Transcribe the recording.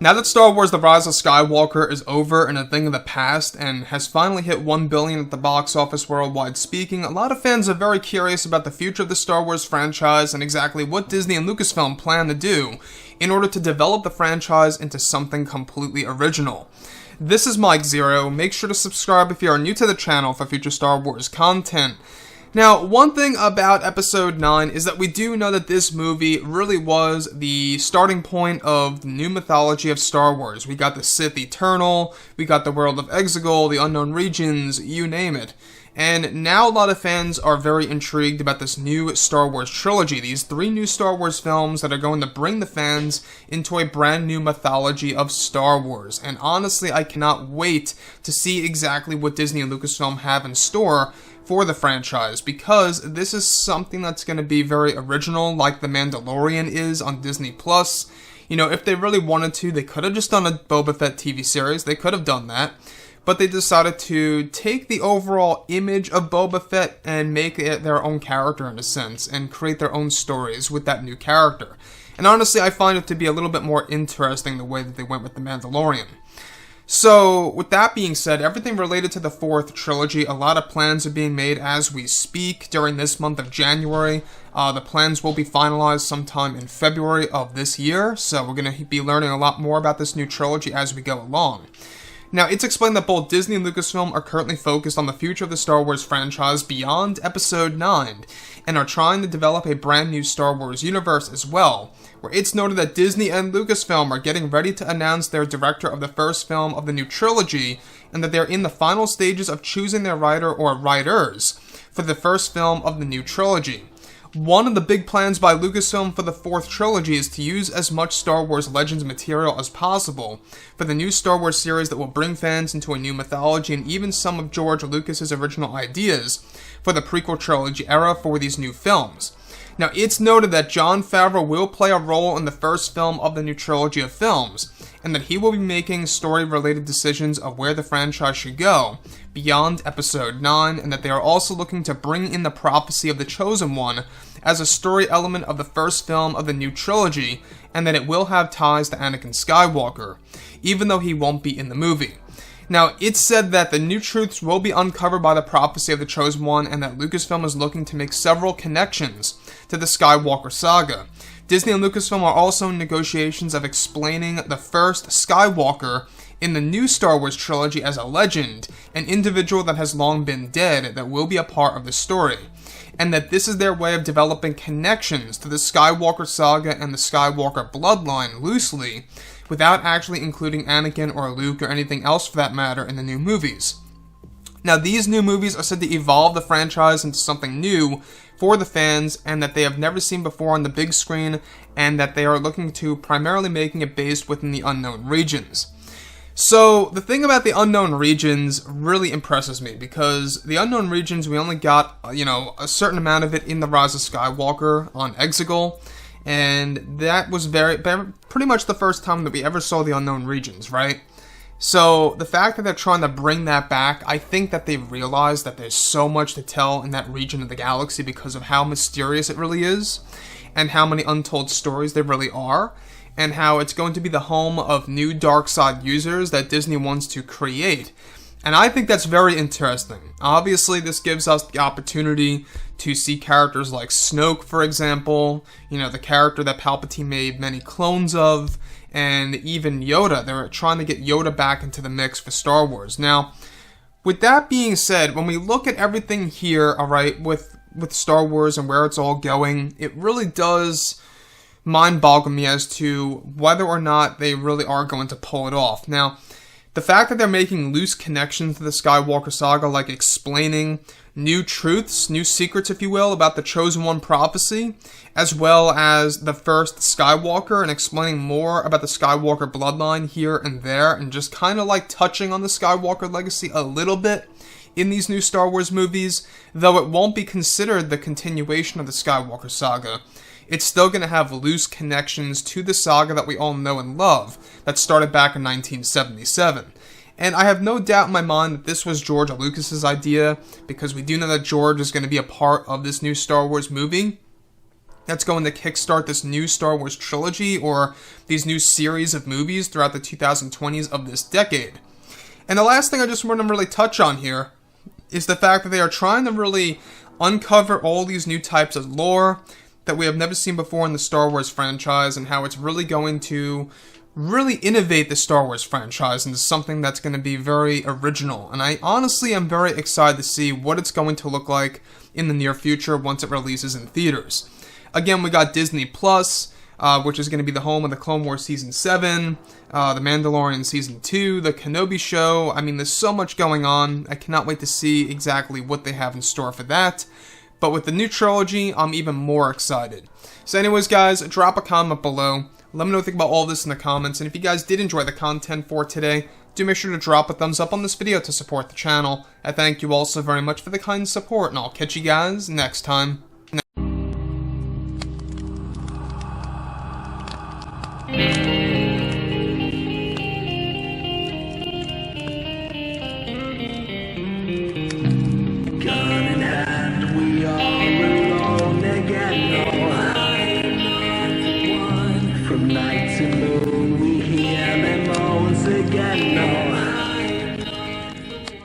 Now that Star Wars The Rise of Skywalker is over and a thing of the past and has finally hit $1 billion at the box office worldwide speaking, a lot of fans are very curious about the future of the Star Wars franchise and exactly what Disney and Lucasfilm plan to do in order to develop the franchise into something completely original. This is Mike Zero. Make sure to subscribe if you are new to the channel for future Star Wars content. Now, one thing about Episode 9 is that we do know that this movie really was the starting point of the new mythology of Star Wars. We got the Sith Eternal, we got the world of Exegol, the Unknown Regions, you name it. And now a lot of fans are very intrigued about this new Star Wars trilogy, these 3 new Star Wars films that are going to bring the fans into a brand new mythology of Star Wars. And honestly, I cannot wait to see exactly what Disney and Lucasfilm have in store for the franchise, because this is something that's going to be very original, like The Mandalorian is on Disney+. You know, if they really wanted to, they could have just done a Boba Fett TV series, they could have done that, but they decided to take the overall image of Boba Fett and make it their own character in a sense, and create their own stories with that new character. And honestly, I find it to be a little bit more interesting the way that they went with The Mandalorian. So, with that being said, everything related to the 4th trilogy, a lot of plans are being made as we speak during this month of January. The plans will be finalized sometime in February of this year, so we're going to be learning a lot more about this new trilogy as we go along. Now, it's explained that both Disney and Lucasfilm are currently focused on the future of the Star Wars franchise beyond Episode 9, and are trying to develop a brand new Star Wars universe as well, where it's noted that Disney and Lucasfilm are getting ready to announce their director of the first film of the new trilogy, and that they're in the final stages of choosing their writer or writers for the first film of the new trilogy. One of the big plans by Lucasfilm for the 4th trilogy is to use as much Star Wars Legends material as possible for the new Star Wars series that will bring fans into a new mythology and even some of George Lucas's original ideas for the prequel trilogy era for these new films. Now, it's noted that Jon Favreau will play a role in the first film of the new trilogy of films, and that he will be making story-related decisions of where the franchise should go beyond Episode 9, and that they are also looking to bring in the prophecy of the Chosen One as a story element of the first film of the new trilogy, and that it will have ties to Anakin Skywalker, even though he won't be in the movie. Now, it's said that the new truths will be uncovered by the prophecy of the Chosen One, and that Lucasfilm is looking to make several connections to the Skywalker saga. Disney and Lucasfilm are also in negotiations of explaining the first Skywalker in the new Star Wars trilogy as a legend, an individual that has long been dead that will be a part of the story, and that this is their way of developing connections to the Skywalker saga and the Skywalker bloodline loosely, without actually including Anakin or Luke or anything else for that matter in the new movies. Now, these new movies are said to evolve the franchise into something new for the fans, and that they have never seen before on the big screen, and that they are looking to primarily making it based within the Unknown Regions. So, the thing about the Unknown Regions really impresses me, because the Unknown Regions, we only got, a certain amount of it in The Rise of Skywalker on Exegol, and that was pretty much the first time that we ever saw the Unknown Regions, right? So, the fact that they're trying to bring that back, I think that they realize that there's so much to tell in that region of the galaxy because of how mysterious it really is, and how many untold stories there really are, and how it's going to be the home of new dark side users that Disney wants to create. And I think that's very interesting. Obviously, this gives us the opportunity to see characters like Snoke, for example, the character that Palpatine made many clones of, and even Yoda. They're trying to get Yoda back into the mix for Star Wars. Now, with that being said, when we look at everything here, alright, with Star Wars and where it's all going, it really does mind-boggle me as to whether or not they really are going to pull it off. Now, the fact that they're making loose connections to the Skywalker saga, like explaining new truths, new secrets, if you will, about the Chosen One prophecy, as well as the first Skywalker, and explaining more about the Skywalker bloodline here and there, and just kind of like touching on the Skywalker legacy a little bit in these new Star Wars movies, though it won't be considered the continuation of the Skywalker saga. It's still going to have loose connections to the saga that we all know and love, that started back in 1977. And I have no doubt in my mind that this was George Lucas's idea, because we do know that George is going to be a part of this new Star Wars movie. that's going to kickstart this new Star Wars trilogy or these new series of movies throughout the 2020s of this decade. And the last thing I just want to really touch on here is the fact that they are trying to really uncover all these new types of lore that we have never seen before in the Star Wars franchise, and how it's really going to really innovate the Star Wars franchise into something that's going to be very original. And I honestly am very excited to see what it's going to look like in the near future once it releases in theaters. Again, we got Disney Plus, which is going to be the home of the Clone Wars Season 7, the Mandalorian Season 2, the Kenobi show. I mean, there's so much going on. I cannot wait to see exactly what they have in store for that. But with the new trilogy, I'm even more excited. So anyways, guys, drop a comment below. Let me know what you think about all this in the comments. And if you guys did enjoy the content for today, do make sure to drop a thumbs up on this video to support the channel. I thank you all so very much for the kind support, and I'll catch you guys next time.